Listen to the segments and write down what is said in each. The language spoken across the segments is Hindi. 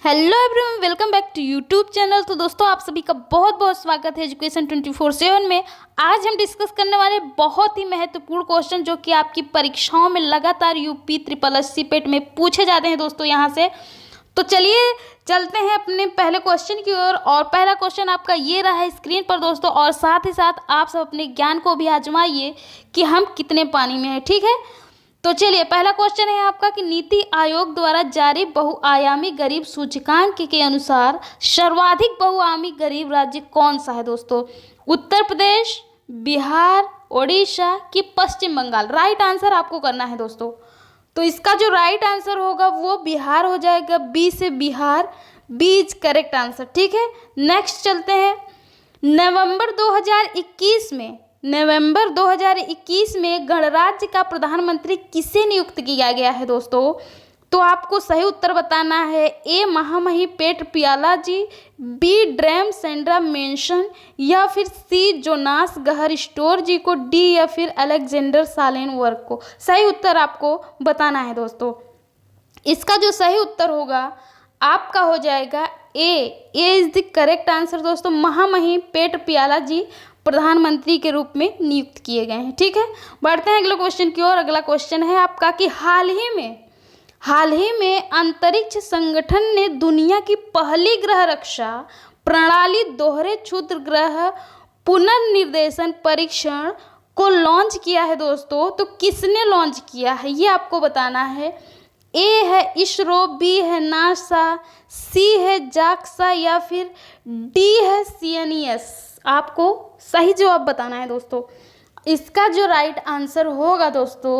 Hello everyone, welcome back to YouTube channel. तो दोस्तों, आप सभी का बहुत बहुत स्वागत है एजुकेशन 24/7 में। आज हम डिस्कस करने वाले बहुत ही महत्वपूर्ण क्वेश्चन जो कि आपकी परीक्षाओं में लगातार यूपी ट्रिपल एससी पेट में पूछे जाते हैं दोस्तों यहाँ से। तो चलिए चलते हैं अपने पहले क्वेश्चन की ओर। और पहला क्वेश्चन आपका ये रहा है स्क्रीन पर दोस्तों, और साथ ही साथ आप सब अपने ज्ञान को भी आजमाइए कि हम कितने पानी में हैं, ठीक है। तो चलिए, पहला क्वेश्चन है आपका कि नीति आयोग द्वारा जारी बहुआयामी गरीब सूचकांक के अनुसार सर्वाधिक बहुआयामी गरीब राज्य कौन सा है दोस्तों? उत्तर प्रदेश, बिहार, ओडिशा कि पश्चिम बंगाल? राइट आंसर आपको करना है दोस्तों। तो इसका जो राइट आंसर होगा वो बिहार हो जाएगा। बी से Bihar, B is correct answer, ठीक है। नेक्स्ट चलते हैं। नवंबर 2021 में गणराज्य का प्रधानमंत्री किसे नियुक्त किया गया है दोस्तों? तो आपको सही उत्तर बताना है। ए महामहिम पेट पियाला जी, बी ड्रेम सेंड्रा मेंशन, या फिर सी जोनास गहर स्टोर जी को, डी या फिर अलेक्जेंडर सालेन वर्क को। सही उत्तर आपको बताना है दोस्तों। इसका जो सही उत्तर होगा आपका हो जाएगा ए इज द करेक्ट आंसर दोस्तों। महामहिम पेट पियाला जी प्रधानमंत्री के रूप में नियुक्त किए गए हैं, ठीक है। बढ़ते हैं अगले क्वेश्चन की ओर। अगला क्वेश्चन है आपका कि हाल ही में अंतरिक्ष संगठन ने दुनिया की पहली ग्रह रक्षा प्रणाली दोहरे क्षुद्र ग्रह पुनर्निर्देशन परीक्षण को लॉन्च किया है दोस्तों। तो किसने लॉन्च किया है ये आपको बताना है। ए है इसरो, बी है नासा, सी है जाक्सा या फिर डी है सीएनईएस। आपको सही जवाब बताना है दोस्तों। इसका जो राइट आंसर होगा दोस्तों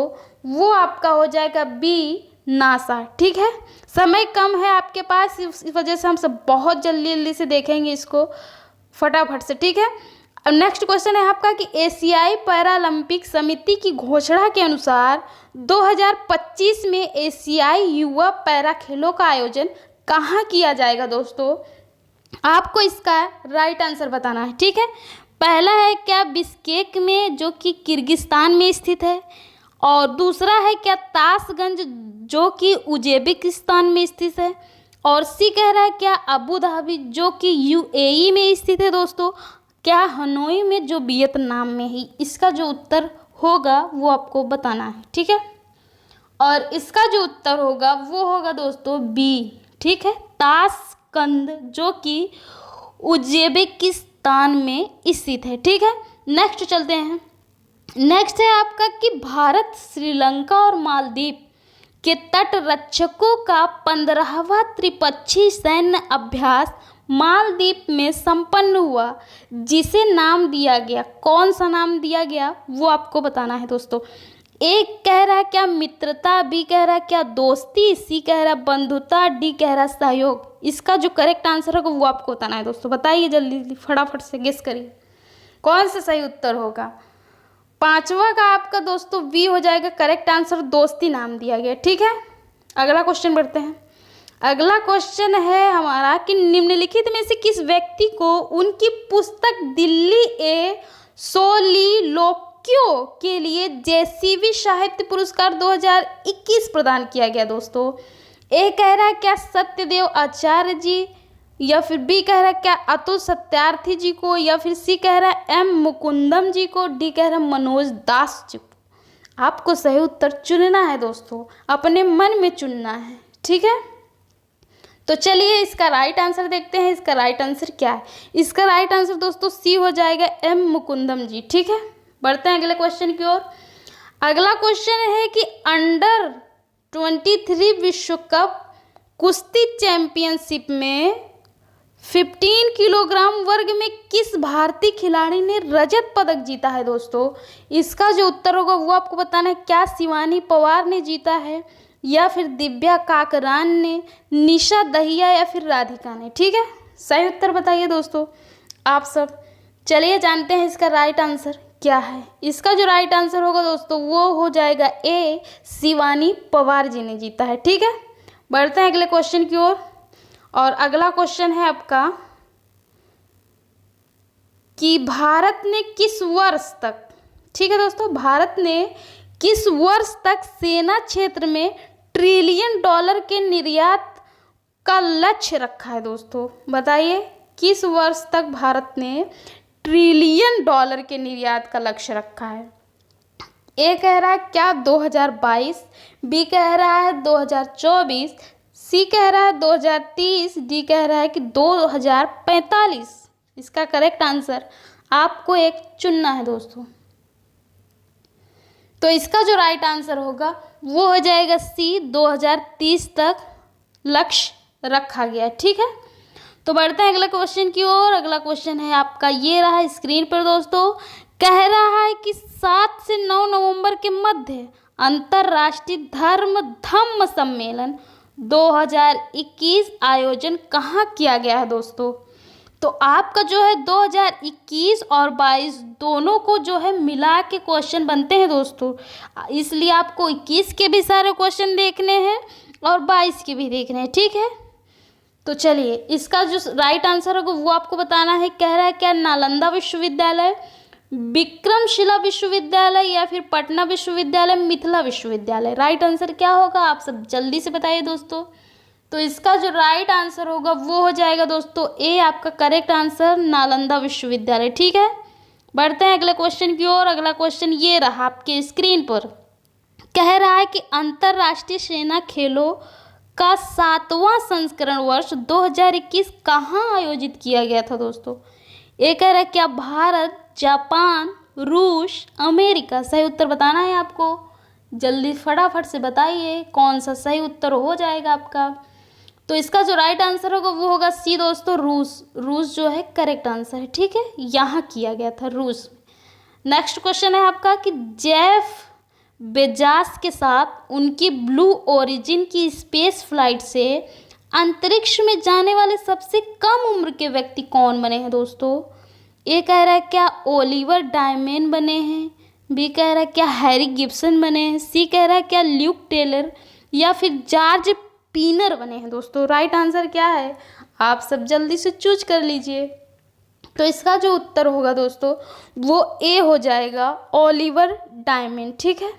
वो आपका हो जाएगा बी नासा, ठीक है। समय कम है आपके पास, इस वजह से हम सब बहुत जल्दी से देखेंगे इसको फटाफट से, ठीक है। अब नेक्स्ट क्वेश्चन है आपका कि एशियाई पैरालंपिक समिति की घोषणा के अनुसार 2025 में एशियाई युवा पैरा खेलों का आयोजन कहाँ किया जाएगा दोस्तों? आपको इसका राइट आंसर बताना है, ठीक है। पहला है क्या बिश्केक में जो कि किर्गिस्तान में स्थित है, और दूसरा है क्या ताशगंज जो कि उज्बेकिस्तान में स्थित है, और सी कह रहा है क्या अबू धाबी जो कि यूएई में स्थित है दोस्तों, क्या हनोई में जो वियतनाम में है। इसका जो उत्तर होगा वो आपको बताना है, ठीक है। और इसका जो उत्तर होगा वो होगा दोस्तों बी, ठीक है, ताशकंद जो कि उज्बेकिस्तान में स्थित है, ठीक है। नेक्स्ट चलते हैं। नेक्स्ट है आपका कि भारत, श्रीलंका और मालदीव के तट रक्षकों का 15वां त्रिपक्षीय सैन्य अभ्यास मालदीव में संपन्न हुआ, जिसे नाम दिया गया, कौन सा नाम दिया गया वो आपको बताना है दोस्तों। एक कह रहा है क्या मित्रता, बी कह रहा है क्या दोस्ती, सी कह रहा है बंधुता, डी कह रहा है सहयोग। इसका जो करेक्ट आंसर होगा वो आपको बताना है दोस्तों। बताइए जल्दी फटाफट से गेस करिए कौन सा सही उत्तर होगा। पांचवा का आपका दोस्तों बी हो जाएगा करेक्ट आंसर, दोस्ती नाम दिया गया, ठीक है। अगला क्वेश्चन बढ़ते हैं। अगला क्वेश्चन है हमारा कि निम्नलिखित में से किस व्यक्ति को उनकी पुस्तक दिल्ली ए सोलिलोक्यो के लिए जेसीबी साहित्य पुरस्कार 2021 प्रदान किया गया दोस्तों? ए कह रहा है क्या सत्यदेव आचार्य जी, या फिर बी कह रहा है क्या अतुल सत्यार्थी जी को, या फिर सी कह रहा है एम मुकुंदम जी को, डी कह रहा है मनोज दास जी को। आपको सही उत्तर चुनना है दोस्तों, अपने मन में चुनना है, ठीक है। तो चलिए इसका राइट आंसर देखते हैं। इसका राइट आंसर क्या है? इसका राइट आंसर दोस्तों सी हो जाएगा एम मुकुंदम जी, ठीक है। बढ़ते हैं अगले क्वेश्चन की ओर। अगला क्वेश्चन है कि अंडर 23 विश्व कप कुश्ती चैंपियनशिप में 15 किलोग्राम वर्ग में किस भारतीय खिलाड़ी ने रजत पदक जीता है दोस्तों? इसका जो उत्तर होगा वो आपको बताना है। क्या शिवानी पवार ने जीता है, या फिर दिव्या काकरान ने, निशा दहिया या फिर राधिका ने, ठीक है। सही उत्तर बताइए दोस्तों आप सब। चलिए जानते हैं इसका राइट आंसर क्या है। इसका जो राइट आंसर होगा दोस्तों वो हो जाएगा ए शिवानी पवार जी ने जीता है, ठीक है। बढ़ते हैं अगले क्वेश्चन की ओर। और अगला क्वेश्चन है आपका कि भारत ने किस वर्ष तक, ठीक है दोस्तों, भारत ने किस वर्ष तक सेना क्षेत्र में $1 ट्रिलियन के निर्यात का लक्ष्य रखा है दोस्तों? बताइए किस वर्ष तक भारत ने ट्रिलियन डॉलर के निर्यात का लक्ष्य रखा है? ए कह रहा है क्या 2022, बी कह रहा है 2024, सी कह रहा है 2030, डी कह रहा है कि 2045। इसका करेक्ट आंसर आपको एक चुनना है दोस्तों। तो इसका जो राइट आंसर होगा वो हो जाएगा सी, 2030 तक लक्ष्य रखा गया है। ठीक है, तो बढ़ते हैं अगला क्वेश्चन की ओर। अगला क्वेश्चन है आपका, ये रहा स्क्रीन पर दोस्तों। कह रहा है कि 7 से 9 नवंबर के मध्य अंतर्राष्ट्रीय धम्म सम्मेलन 2021 आयोजन कहाँ किया गया है दोस्तों? तो आपका जो है 2021 और 22 दोनों को जो है मिला के क्वेश्चन बनते हैं दोस्तों, इसलिए आपको 21 के भी सारे क्वेश्चन देखने हैं और 22 के भी देखने हैं। ठीक है, तो चलिए इसका जो राइट आंसर होगा वो आपको बताना है। कह रहा है क्या नालंदा विश्वविद्यालय, विक्रमशिला विश्वविद्यालय या फिर पटना विश्वविद्यालय, मिथिला विश्वविद्यालय? राइट आंसर क्या होगा आप सब जल्दी से बताइए दोस्तों। तो इसका जो राइट आंसर होगा वो हो जाएगा दोस्तों ए, आपका करेक्ट आंसर नालंदा विश्वविद्यालय। ठीक है, बढ़ते हैं अगले क्वेश्चन की ओर। अगला क्वेश्चन ये रहा आपके स्क्रीन पर। कह रहा है कि अंतर्राष्ट्रीय सेना खेलों का 7वां संस्करण वर्ष 2021 कहाँ आयोजित किया गया था दोस्तों? ये कह रहा है क्या भारत, जापान, रूस, अमेरिका? सही उत्तर बताना है आपको, जल्दी फटाफट से बताइए कौन सा सही उत्तर हो जाएगा आपका। तो इसका जो राइट आंसर होगा वो होगा सी दोस्तों, रूस। रूस जो है करेक्ट आंसर है। ठीक है, यहाँ किया गया था रूस में। नेक्स्ट क्वेश्चन है आपका कि जेफ बेजास के साथ उनकी ब्लू ओरिजिन की स्पेस फ्लाइट से अंतरिक्ष में जाने वाले सबसे कम उम्र के व्यक्ति कौन बने हैं दोस्तों? ए कह रहा है क्या ओलिवर डायमेन बने हैं, बी कह रहा है क्या हैरी गिब्सन बने हैं, सी कह रहा है क्या ल्यूक टेलर या फिर जॉर्ज पीनर बने हैं दोस्तों? राइट आंसर क्या है आप सब जल्दी से चूज कर लीजिए। तो इसका जो उत्तर होगा दोस्तों वो ए हो जाएगा, ओलिवर डायमेंड। ठीक है,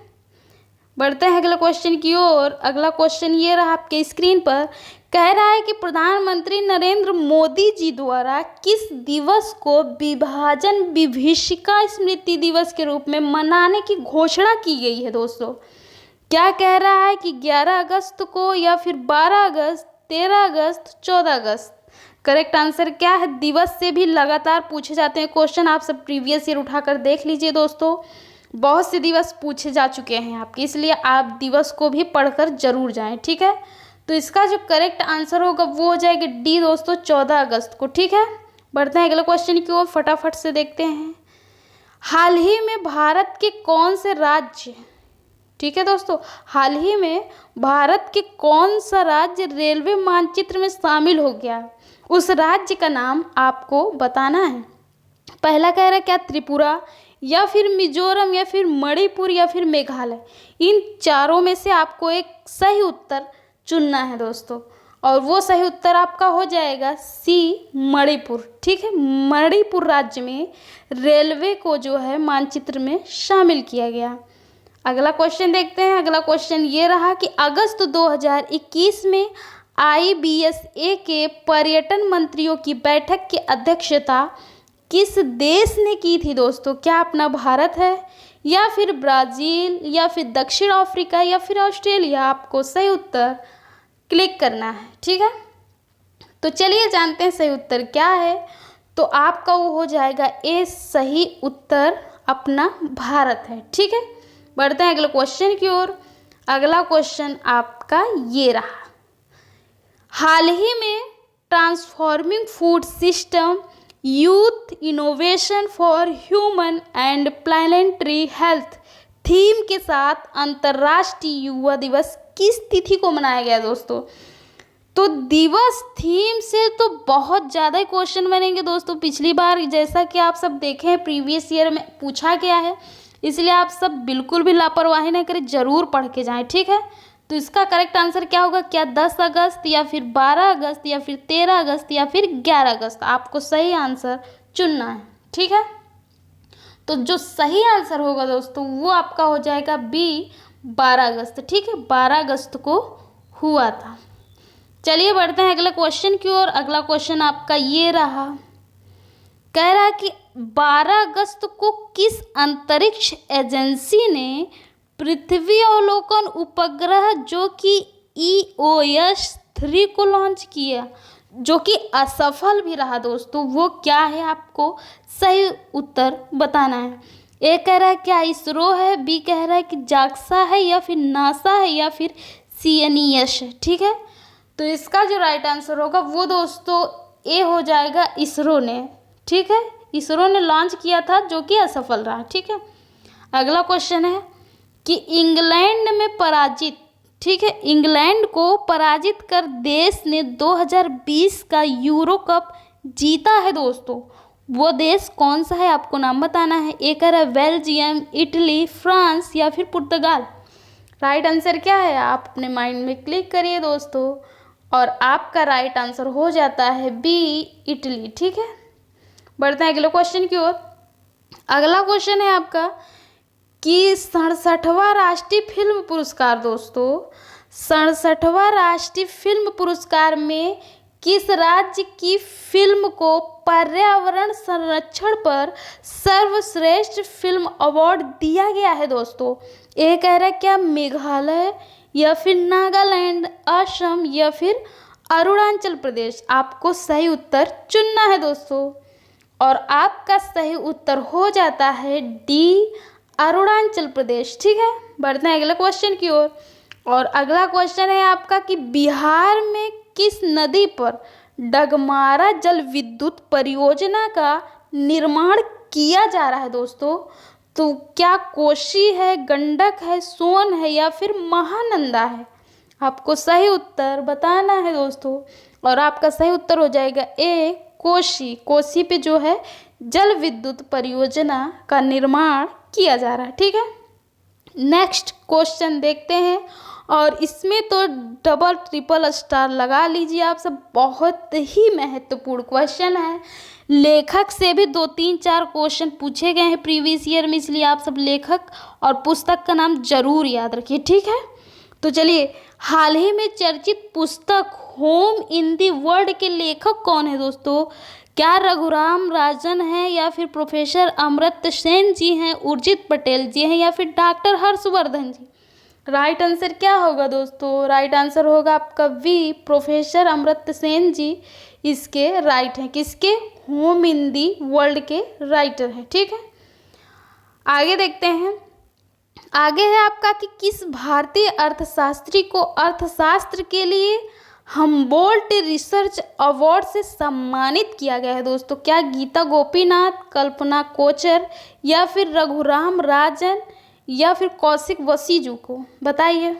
बढ़ते हैं अगला क्वेश्चन की ओर। अगला क्वेश्चन ये रहा आपके स्क्रीन पर। कह रहा है कि प्रधानमंत्री नरेंद्र मोदी जी द्वारा किस दिवस को विभाजन विभीषिका स्मृति दिवस के रूप में मनाने की घोषणा की गई है दोस्तों? क्या कह रहा है कि 11 अगस्त को या फिर 12 अगस्त, 13 अगस्त, 14 अगस्त? करेक्ट आंसर क्या है? दिवस से भी लगातार पूछे जाते हैं क्वेश्चन, आप सब प्रीवियस ईयर उठाकर देख लीजिए दोस्तों। बहुत से दिवस पूछे जा चुके हैं आपके, इसलिए आप दिवस को भी पढ़कर जरूर जाएं। ठीक है, तो इसका जो करेक्ट आंसर होगा वो हो जाएगा डी दोस्तों, 14 अगस्त को। ठीक है, बढ़ते हैं अगले क्वेश्चन की ओर, फटाफट से देखते हैं। हाल ही में भारत के कौन से राज्य, ठीक है दोस्तों, हाल ही में भारत के कौन सा राज्य रेलवे मानचित्र में शामिल हो गया? उस राज्य का नाम आपको बताना है। पहला कह रहा है क्या त्रिपुरा या फिर मिजोरम या फिर मणिपुर या फिर मेघालय? इन चारों में से आपको एक सही उत्तर चुनना है दोस्तों, और वो सही उत्तर आपका हो जाएगा सी, मणिपुर। ठीक है, मणिपुर राज्य में रेलवे को जो है मानचित्र में शामिल किया गया। अगला क्वेश्चन देखते हैं। अगला क्वेश्चन ये रहा कि अगस्त 2021 में IBSA के पर्यटन मंत्रियों की बैठक की अध्यक्षता किस देश ने की थी दोस्तों? क्या अपना भारत है या फिर ब्राज़ील या फिर दक्षिण अफ्रीका या फिर ऑस्ट्रेलिया? आपको सही उत्तर क्लिक करना है। ठीक है, तो चलिए जानते हैं सही उत्तर क्या है। तो आपका वो हो जाएगा ए, सही उत्तर अपना भारत है। ठीक है, बढ़ते हैं अगले क्वेश्चन की ओर। अगला क्वेश्चन आपका ये रहा, हाल ही में transforming food system youth innovation for human and planetary health theme के साथ अंतर्राष्ट्रीय युवा दिवस किस तिथि को मनाया गया दोस्तों? तो दिवस थीम से तो बहुत ज़्यादा ही क्वेश्चन बनेंगे दोस्तों। पिछली बार जैसा कि आप सब देखे हैं प्रीवियस ईयर में पूछा गया है, इसलिए आप सब बिल्कुल भी लापरवाही ना करें, ज़रूर पढ़ के जाएं। ठीक है, तो इसका करेक्ट आंसर क्या होगा? क्या 10 अगस्त या फिर 12 अगस्त या फिर 13 अगस्त या फिर 11 अगस्त? आपको सही आंसर चुनना है। ठीक है, तो जो सही आंसर होगा दोस्तों वो आपका हो जाएगा बी, 12 अगस्त। ठीक है, 12 अगस्त को हुआ था। चलिए बढ़ते हैं अगले क्वेश्चन की ओर। अगला क्वेश्चन आपका ये रहा, कह रहा है कि 12 अगस्त को किस अंतरिक्ष एजेंसी ने पृथ्वी अवलोकन उपग्रह जो कि EOS-3 को लॉन्च किया, जो कि असफल भी रहा दोस्तों, वो क्या है? आपको सही उत्तर बताना है। ए कह रहा है क्या इसरो है, बी कह रहा है कि जाक्सा है, या फिर नासा है, या फिर CNES है। ठीक है, तो इसका जो राइट आंसर होगा वो दोस्तों ए हो जाएगा, इसरो ने। ठीक है, इसरो ने लॉन्च किया था जो कि असफल रहा। ठीक है, अगला क्वेश्चन है कि इंग्लैंड में पराजित, ठीक है, इंग्लैंड को पराजित कर देश ने 2020 का यूरो कप जीता है दोस्तों, वो देश कौन सा है? आपको नाम बताना है। एक कह रहा है बेल्जियम, इटली, फ्रांस, या फिर पुर्तगाल। राइट आंसर क्या है? आप अपने माइंड में क्लिक करिए दोस्तों, और आपका राइट आंसर हो जाता है बी, इटली। ठीक है, बढ़ते हैं अगले क्वेश्चन की ओर। अगला क्वेश्चन है आपका कि 67वां राष्ट्रीय फिल्म पुरस्कार दोस्तों, 67वां राष्ट्रीय फिल्म पुरस्कार में किस राज्य की फिल्म को पर्यावरण संरक्षण पर सर्वश्रेष्ठ फिल्म अवार्ड दिया गया है दोस्तों? ये कह रहा है क्या मेघालय, या फिर नागालैंड, असम, या फिर अरुणाचल प्रदेश? आपको सही उत्तर चुनना है दोस्तों, और आपका सही उत्तर हो जाता है डी, अरुणाचल प्रदेश। ठीक है, बढ़ते हैं अगले क्वेश्चन की ओर। और अगला क्वेश्चन है आपका कि बिहार में किस नदी पर डगमारा जल विद्युत परियोजना का निर्माण किया जा रहा है दोस्तों? तो क्या कोसी है, गंडक है, सोन है, या फिर महानंदा है? आपको सही उत्तर बताना है दोस्तों, और आपका सही उत्तर हो जाएगा ए, कोसी। कोसी पे जो है जल विद्युत परियोजना का निर्माण किया जा रहा है। ठीक है, नेक्स्ट क्वेश्चन देखते हैं, और इसमें तो डबल ट्रिपल स्टार लगा लीजिए आप सब, बहुत ही महत्वपूर्ण क्वेश्चन है। लेखक से भी 2-3-4 क्वेश्चन पूछे गए हैं प्रीवियस ईयर में, इसलिए आप सब लेखक और पुस्तक का नाम जरूर याद रखिए। ठीक है, तो चलिए, हाल ही में चर्चित पुस्तक होम इन दी वर्ल्ड के लेखक कौन है दोस्तों? क्या रघुराम राजन है, या फिर प्रोफेसर अमर्त्य सेन जी हैं, उर्जित पटेल जी हैं, या फिर डॉक्टर हर्षवर्धन जी? राइट आंसर क्या होगा दोस्तों? राइट आंसर होगा आपका वी, प्रोफेसर अमर्त्य सेन जी इसके राइट हैं। किसके? होम इन दी वर्ल्ड के राइटर हैं। ठीक है, आगे देखते हैं। आगे है आपका कि किस भारतीय अर्थशास्त्री को अर्थशास्त्र के लिए हम्बोल्ट रिसर्च अवार्ड से सम्मानित किया गया है दोस्तों? क्या गीता गोपीनाथ, कल्पना कोचर, या फिर रघुराम राजन, या फिर कौशिक वसीजू को? बताइए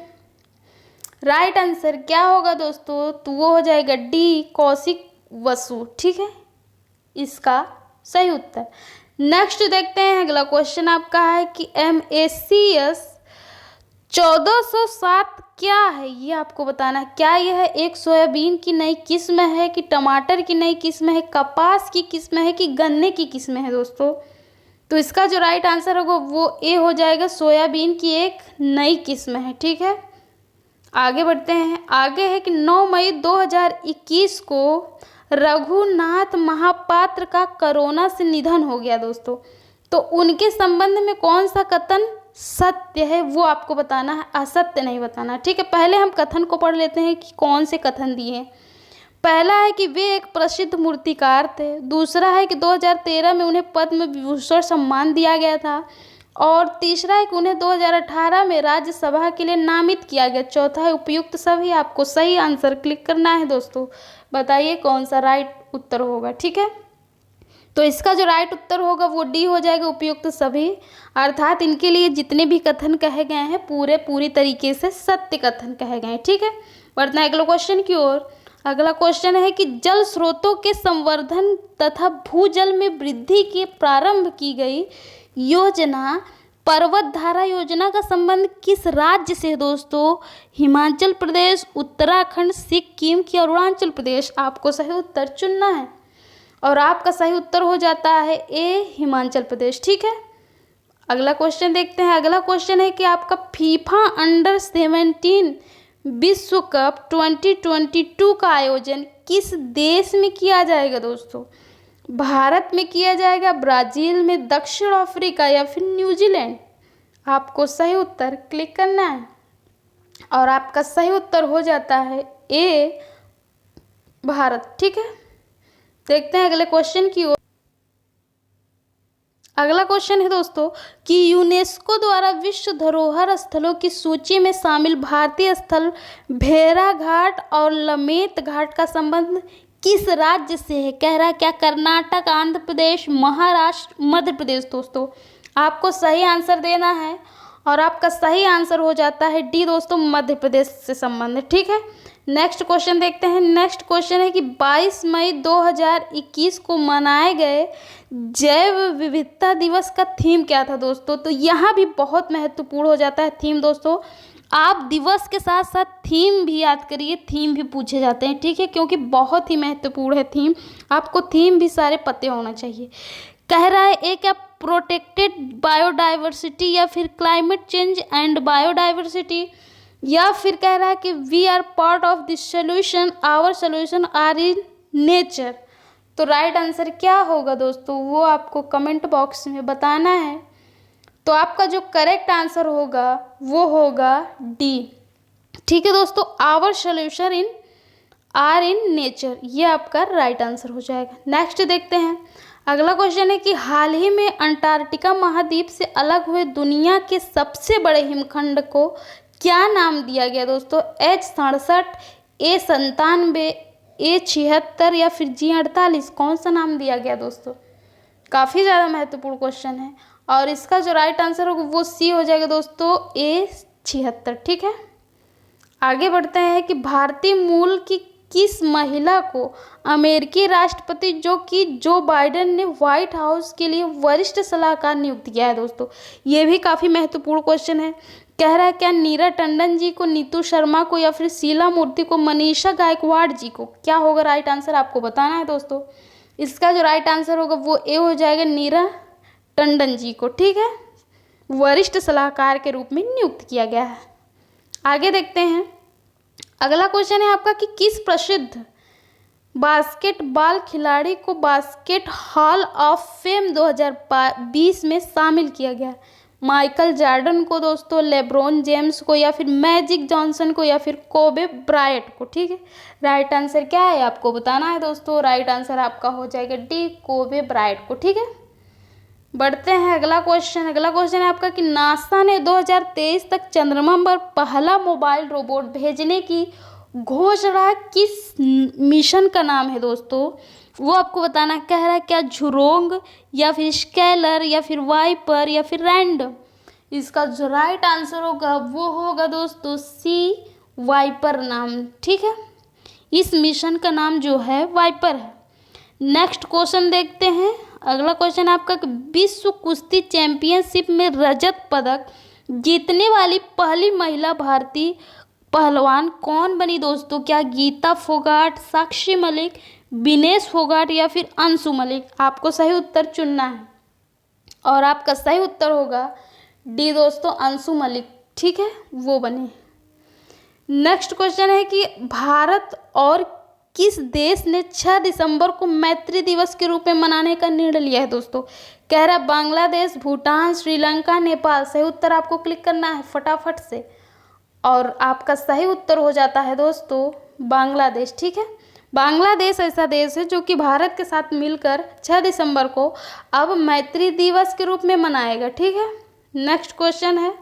राइट आंसर क्या होगा दोस्तों? तो वो हो जाएगा डी, कौशिक वसु। ठीक है, इसका सही उत्तर। नेक्स्ट देखते हैं, अगला क्वेश्चन आपका है कि MACS 1407 क्या है, ये आपको बताना है। क्या यह है एक सोयाबीन की नई किस्म है, कि टमाटर की नई किस्म है, कपास की किस्म है, कि गन्ने की किस्म है दोस्तों? तो इसका जो राइट आंसर होगा वो ए हो जाएगा, सोयाबीन की एक नई किस्म है। ठीक है, आगे बढ़ते हैं। आगे है कि 9 मई 2021 को रघुनाथ महापात्र का कोरोना से निधन हो गया दोस्तों, तो उनके संबंध में कौन सा कथन सत्य है वो आपको बताना है, असत्य नहीं बताना। ठीक है, पहले हम कथन को पढ़ लेते हैं कि कौन से कथन दिए हैं। पहला है कि वे एक प्रसिद्ध मूर्तिकार थे। दूसरा है कि 2013 में उन्हें पद्म विभूषण सम्मान दिया गया था। और तीसरा है कि उन्हें 2018 में राज्यसभा के लिए नामित किया गया। चौथा है उपयुक्त सभी। आपको सही आंसर क्लिक करना है दोस्तों, बताइए कौन सा राइट उत्तर होगा। ठीक है, तो इसका जो राइट उत्तर होगा वो डी हो जाएगा, उपयुक्त सभी। अर्थात इनके लिए जितने भी कथन कहे गए हैं पूरी तरीके से सत्य कथन कहे गए हैं। ठीक है, बढ़ते हैं अगले क्वेश्चन की ओर। अगला क्वेश्चन है कि जल स्रोतों के संवर्धन तथा भूजल में वृद्धि के प्रारंभ की गई योजना पर्वत धारा योजना का संबंध किस राज्य से है दोस्तों? हिमाचल प्रदेश, उत्तराखंड, सिक्किम की अरुणाचल प्रदेश? आपको सही उत्तर चुनना है, और आपका सही उत्तर हो जाता है ए, हिमाचल प्रदेश। ठीक है, अगला क्वेश्चन देखते हैं। अगला क्वेश्चन है कि आपका फीफा अंडर 17 विश्व कप 2022 का आयोजन किस देश में किया जाएगा दोस्तों? भारत में किया जाएगा, ब्राज़ील में, दक्षिण अफ्रीका या फिर न्यूजीलैंड? आपको सही उत्तर क्लिक करना है और आपका सही उत्तर हो जाता है ए, भारत। ठीक है, देखते हैं अगले क्वेश्चन की ओर। अगला क्वेश्चन है दोस्तों कि यूनेस्को द्वारा विश्व धरोहर स्थलों की सूची में शामिल भारतीय स्थल भेड़ाघाट और लमेत घाट का संबंध किस राज्य से है? कह रहा है क्या कर्नाटक, आंध्र प्रदेश, महाराष्ट्र, मध्य प्रदेश? दोस्तों आपको सही आंसर देना है और आपका सही आंसर हो जाता है डी दोस्तों, मध्य प्रदेश से संबंधित। ठीक है, नेक्स्ट क्वेश्चन देखते हैं। नेक्स्ट क्वेश्चन है कि 22 मई 2021 को मनाए गए जैव विविधता दिवस का थीम क्या था दोस्तों? तो यहाँ भी बहुत महत्वपूर्ण हो जाता है थीम दोस्तों। आप दिवस के साथ साथ थीम भी याद करिए, थीम भी पूछे जाते हैं। ठीक है, क्योंकि बहुत ही महत्वपूर्ण है थीम, आपको थीम भी सारे पते होना चाहिए। कह रहा है एक क्या प्रोटेक्टेड बायोडाइवर्सिटी या फिर क्लाइमेट चेंज एंड बायोडाइवर्सिटी, या फिर कह रहा है कि we are part of this solution, our solution are in nature. तो राइट आंसर क्या होगा दोस्तों, वो आपको कमेंट बॉक्स में बताना है। तो आपका जो करेक्ट आंसर होगा वो होगा डी। ठीक है दोस्तों, our solution in are in nature, ये आपका राइट आंसर हो जाएगा। नेक्स्ट देखते हैं। अगला क्वेश्चन है कि हाल ही में अंटार्कटिका महाद्वीप से अलग हुए दुनिया के सबसे बड़े हिमखंड को क्या नाम दिया गया दोस्तों? H67, A97, A76 या फिर G48? कौन सा नाम दिया गया दोस्तों? काफ़ी ज़्यादा महत्वपूर्ण क्वेश्चन है और इसका जो राइट आंसर होगा वो सी हो जाएगा दोस्तों, A76। ठीक है, आगे बढ़ते हैं कि भारतीय मूल की किस महिला को अमेरिकी राष्ट्रपति जो बाइडेन ने व्हाइट हाउस के लिए वरिष्ठ सलाहकार नियुक्त किया है दोस्तों? ये भी काफ़ी महत्वपूर्ण क्वेश्चन है। कह रहा है क्या नीरा टंडन जी को, नीतू शर्मा को या फिर शीला मूर्ति को, मनीषा गायकवाड़ जी को? क्या होगा राइट आंसर, आपको बताना है दोस्तों। इसका जो राइट आंसर होगा वो ए हो जाएगा, नीरा टंडन जी को। ठीक है, वरिष्ठ सलाहकार के रूप में नियुक्त किया गया है। आगे देखते हैं। अगला क्वेश्चन है आपका कि किस प्रसिद्ध बास्केटबॉल खिलाड़ी को बास्केट हॉल ऑफ फेम 2020 में शामिल किया गया? माइकल जॉर्डन को दोस्तों, लेब्रॉन जेम्स को या फिर मैजिक जॉनसन को या फिर कोबे ब्रायंट को? ठीक है, राइट आंसर क्या है आपको बताना है दोस्तों। राइट आंसर आपका हो जाएगा डी, कोबे ब्रायंट को। ठीक है, बढ़ते हैं अगला क्वेश्चन। अगला क्वेश्चन है आपका कि नासा ने 2023 तक चंद्रमा पर पहला मोबाइल रोबोट भेजने की घोषणा किस मिशन का नाम है दोस्तों? वो आपको बताना। कह रहा है क्या झुरोंग या फिर स्केलर या फिर वाइपर या फिर रैंडम? इसका जो राइट आंसर होगा वो होगा दोस्तों सी, वाइपर नाम। ठीक है, इस मिशन का नाम जो है वाइपर है। नेक्स्ट क्वेश्चन देखते हैं। अगला क्वेश्चन आपका कि विश्व कुश्ती चैंपियनशिप में रजत पदक जीतने वाली पहली महिला भारतीय पहलवान कौन बनी दोस्तों? क्या गीता फोगाट, साक्षी मलिक, विनेश फोगाट या फिर अंशु मलिक? आपको सही उत्तर चुनना है और आपका सही उत्तर होगा डी दोस्तों, अंशु मलिक। ठीक है, वो बने। नेक्स्ट क्वेश्चन है कि भारत और किस देश ने 6 दिसंबर को मैत्री दिवस के रूप में मनाने का निर्णय लिया है दोस्तों? कह रहा है बांग्लादेश, भूटान, श्रीलंका, नेपाल। सही उत्तर आपको क्लिक करना है फटाफट से और आपका सही उत्तर हो जाता है दोस्तों बांग्लादेश। ठीक है, बांग्लादेश ऐसा देश है जो कि भारत के साथ मिलकर 6 दिसंबर को अब मैत्री दिवस के रूप में मनाएगा। ठीक है, नेक्स्ट क्वेश्चन है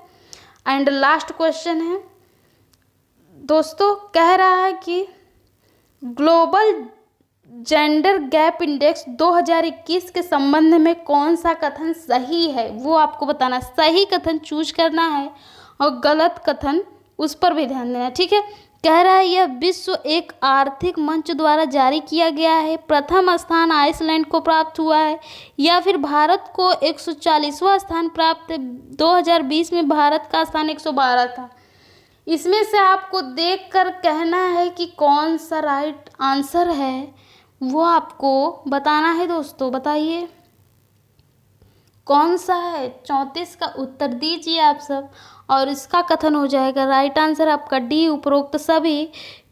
एंड लास्ट क्वेश्चन है दोस्तों। कह रहा है कि ग्लोबल जेंडर गैप इंडेक्स 2021 के संबंध में कौन सा कथन सही है वो आपको बताना। सही कथन चूज करना है और गलत कथन उस पर भी ध्यान देना। ठीक है, कह रहा है यह विश्व एक आर्थिक मंच द्वारा जारी किया गया है। प्रथम स्थान आइसलैंड को प्राप्त हुआ है या फिर भारत को 140वां स्थान प्राप्त है। 2020 में भारत का स्थान 112 था। इसमें से आपको देखकर कहना है कि कौन सा राइट आंसर है, वो आपको बताना है दोस्तों। बताइए कौन सा है? 34 का उत्तर दीजिए आप सब। और इसका कथन हो जाएगा राइट आंसर आपका डी, उपरोक्त सभी,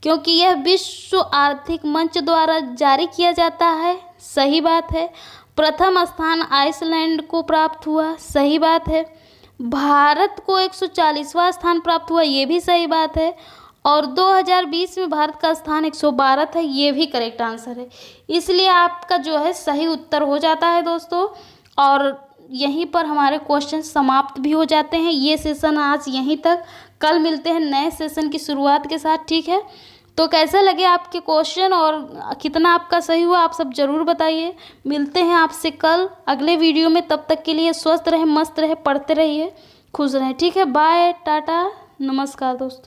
क्योंकि यह विश्व आर्थिक मंच द्वारा जारी किया जाता है। सही बात है। प्रथम स्थान आइसलैंड को प्राप्त हुआ। सही बात है। भारत को 140वां स्थान प्राप्त हुआ। ये भी सही बात है। और 2020 में भारत का स्थान 112 था। ये भी करेक्ट आंसर है। इसलिए आपका जो है सही उत्तर हो जाता है दोस्तों। और यहीं पर हमारे क्वेश्चन समाप्त भी हो जाते हैं। ये सेशन आज यहीं तक। कल मिलते हैं नए सेशन की शुरुआत के साथ, ठीक है? तो कैसे लगे आपके क्वेश्चन और कितना आपका सही हुआ आप सब ज़रूर बताइए। मिलते हैं आपसे कल अगले वीडियो में। तब तक के लिए स्वस्थ रहे, मस्त रहे, पढ़ते रहिए, खुश रहें, ठीक है? बाय, टाटा, नमस्कार दोस्तों।